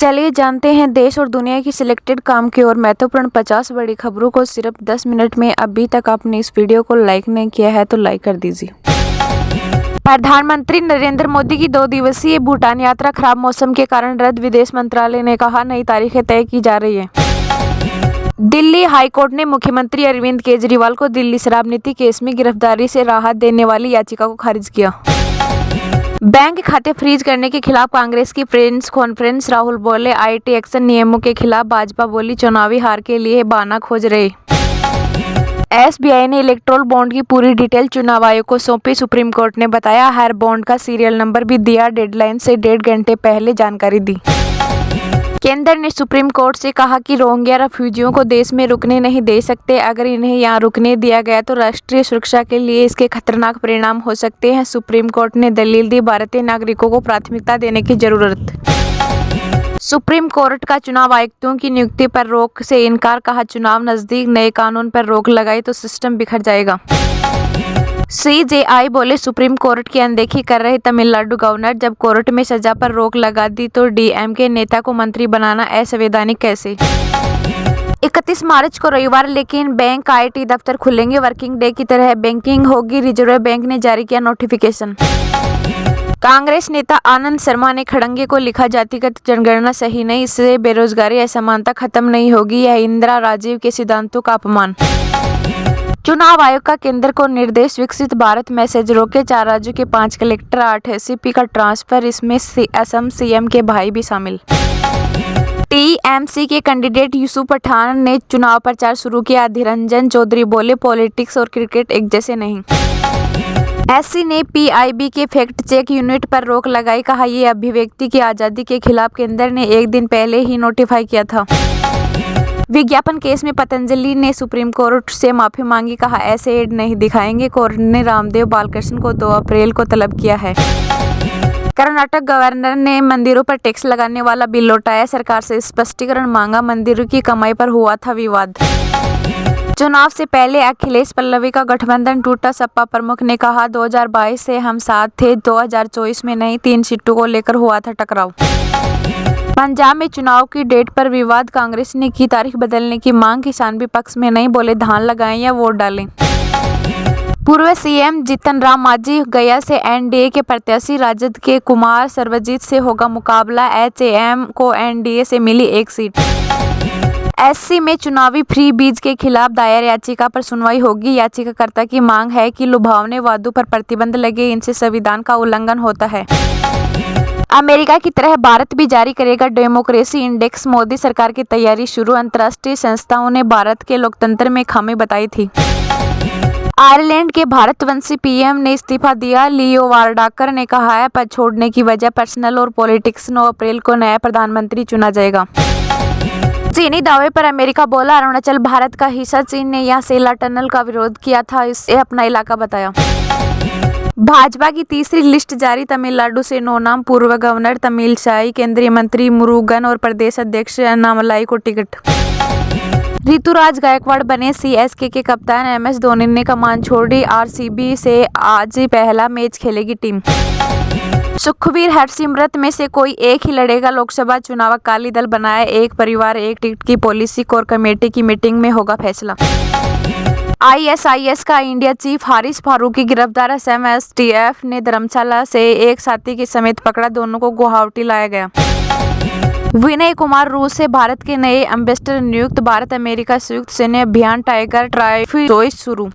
चलिए जानते हैं देश और दुनिया की सिलेक्टेड काम की और महत्वपूर्ण 50 बड़ी खबरों को सिर्फ 10 मिनट में। अभी तक आपने इस वीडियो को लाइक नहीं किया है तो लाइक कर दीजिए। प्रधानमंत्री नरेंद्र मोदी की 2 दिवसीय भूटान यात्रा खराब मौसम के कारण रद्द, विदेश मंत्रालय ने कहा नई तारीखें तय की जा रही है। दिल्ली हाईकोर्ट ने मुख्यमंत्री अरविंद केजरीवाल को दिल्ली शराब नीति केस में गिरफ्तारी से राहत देने वाली याचिका को खारिज किया। बैंक खाते फ्रीज करने के खिलाफ कांग्रेस की प्रेस कॉन्फ्रेंस, राहुल बोले आईटी एक्शन नियमों के खिलाफ, भाजपा बोली चुनावी हार के लिए बहाना खोज रहे। एसबीआई ने इलेक्ट्रोल बॉन्ड की पूरी डिटेल चुनाव आयोग को सौंपी, सुप्रीम कोर्ट ने बताया हर बॉन्ड का सीरियल नंबर भी दिया, डेडलाइन से 1.5 घंटे पहले जानकारी दी। केंद्र ने सुप्रीम कोर्ट से कहा कि रोहिंग्या रेफ्यूजियों को देश में रुकने नहीं दे सकते, अगर इन्हें यहाँ रुकने दिया गया तो राष्ट्रीय सुरक्षा के लिए इसके खतरनाक परिणाम हो सकते हैं। सुप्रीम कोर्ट ने दलील दी भारतीय नागरिकों को प्राथमिकता देने की जरूरत। सुप्रीम कोर्ट का चुनाव आयुक्तों की नियुक्ति पर रोक से इनकार, कहा चुनाव नजदीक, नए कानून पर रोक लगाई तो सिस्टम बिखर जाएगा। सीजेआई बोले सुप्रीम कोर्ट की अनदेखी कर रहे तमिलनाडु गवर्नर, जब कोर्ट में सजा पर रोक लगा दी तो डीएमके नेता को मंत्री बनाना असंवैधानिक कैसे। 31 मार्च को रविवार लेकिन बैंक आईटी दफ्तर खुलेंगे, वर्किंग डे की तरह बैंकिंग होगी, रिजर्व बैंक ने जारी किया नोटिफिकेशन। कांग्रेस नेता आनंद शर्मा ने खड़गे को लिखा जातिगत जनगणना सही नहीं, इससे बेरोजगारी असमानता खत्म नहीं होगी, यह इंदिरा राजीव के सिद्धांतों का अपमान। चुनाव आयोग का केंद्र को निर्देश, विकसित भारत मैसेज रोके, 4 राज्यों के 5 कलेक्टर, 8 एसपी का ट्रांसफर, इसमें असम सीएम के भाई भी शामिल। टीएमसी के कैंडिडेट यूसुफ पठान ने चुनाव प्रचार शुरू किया, अधीर चौधरी बोले पॉलिटिक्स और क्रिकेट एक जैसे नहीं। एससी ने पीआईबी के फैक्ट चेक यूनिट पर रोक लगाई, कहा ये अभिव्यक्ति की आजादी के खिलाफ केंद्र ने एक दिन पहले ही नोटिफाई किया था। विज्ञापन केस में पतंजलि ने सुप्रीम कोर्ट से माफी मांगी, कहा ऐसे एड नहीं दिखाएंगे। कोर्ट ने रामदेव बालकृष्ण को 2 अप्रैल को तलब किया है। कर्नाटक गवर्नर ने मंदिरों पर टैक्स लगाने वाला बिल लौटाया, सरकार से स्पष्टीकरण मांगा, मंदिरों की कमाई पर हुआ था विवाद। चुनाव से पहले अखिलेश पल्लवी का गठबंधन टूटा, सपा प्रमुख ने कहा 2022 से हम साथ थे, 2024 में नहीं, 3 सीटों को लेकर हुआ था टकराव। पंजाब में चुनाव की डेट पर विवाद, कांग्रेस ने की तारीख बदलने की मांग, किसान भी पक्ष में नहीं, बोले धान लगाएं या वोट डालें। पूर्व सीएम जीतन राम मांझी गया से एनडीए के प्रत्याशी, राजद के कुमार सर्वजीत से होगा मुकाबला, एचएम को एनडीए से मिली 1 सीट। एससी में चुनावी फ्री बीज के खिलाफ दायर याचिका पर सुनवाई होगी, याचिकाकर्ता की मांग है कि लुभावने वादों पर प्रतिबंध लगे, इनसे संविधान का उल्लंघन होता है। अमेरिका की तरह भारत भी जारी करेगा डेमोक्रेसी इंडेक्स, मोदी सरकार की तैयारी शुरू, अंतर्राष्ट्रीय संस्थाओं ने भारत के लोकतंत्र में खामी बताई थी। आयरलैंड के भारतवंशी पीएम ने इस्तीफा दिया, लियो वारडाकर ने कहा है पद छोड़ने की वजह पर्सनल और पॉलिटिक्स, 9 अप्रैल को नया प्रधानमंत्री चुना जाएगा। चीनी दावे पर अमेरिका बोला अरुणाचल भारत का हिस्सा, चीन ने यहां सेला टनल का विरोध किया था, इसे अपना इलाका बताया। भाजपा की तीसरी लिस्ट जारी, तमिलनाडु से 9 नाम, पूर्व गवर्नर तमिलसाई, केंद्रीय मंत्री मुरुगन और प्रदेश अध्यक्ष अन्नामलाई को टिकट। ऋतुराज गायकवाड़ बने सीएसके के कप्तान, एमएस धोनी ने कमान छोड़ी, आरसीबी से आज पहला मैच खेलेगी टीम। सुखबीर हरसिमरत में से कोई एक ही लड़ेगा लोकसभा चुनाव, अकाली दल बनाया एक परिवार एक टिकट की पॉलिसी, कोर कमेटी की मीटिंग में होगा फैसला। आईएसआईएस का इंडिया चीफ हारिस फारूकी गिरफ्तार, असम एसटीएफ ने धर्मशाला से एक साथी के समेत पकड़ा, दोनों को गुवाहाटी लाया गया। विनय कुमार रूस से भारत के नए एम्बेसडर नियुक्त, भारत अमेरिका संयुक्त सैन्य अभियान टाइगर ट्राइफी शुरू।